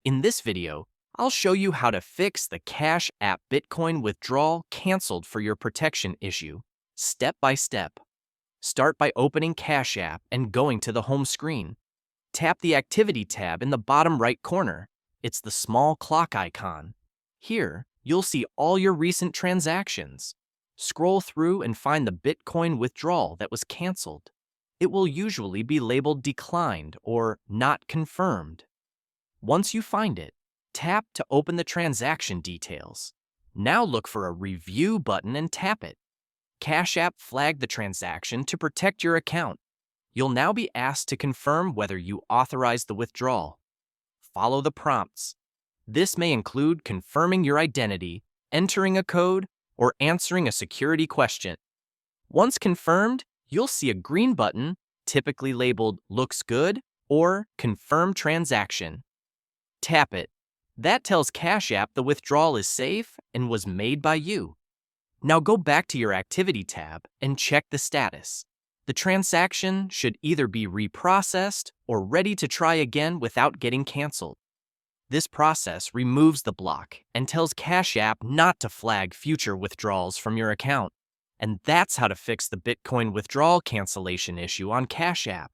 In this video, I'll show you how to fix the Cash App Bitcoin withdrawal canceled for your protection issue, step by step. Start by opening Cash App and going to the home screen. Tap the Activity tab in the bottom right corner. It's the small clock icon. Here, you'll see all your recent transactions. Scroll through and find the Bitcoin withdrawal that was canceled. It will usually be labeled declined or not confirmed. Once you find it, tap to open the transaction details. Now look for a Review button and tap it. Cash App flagged the transaction to protect your account. You'll now be asked to confirm whether you authorize the withdrawal. Follow the prompts. This may include confirming your identity, entering a code, or answering a security question. Once confirmed, you'll see a green button, typically labeled Looks Good or Confirm Transaction. Tap it. That tells Cash App the withdrawal is safe and was made by you. Now go back to your Activity tab and check the status. The transaction should either be reprocessed or ready to try again without getting canceled. This process removes the block and tells Cash App not to flag future withdrawals from your account. And that's how to fix the Bitcoin withdrawal cancellation issue on Cash App.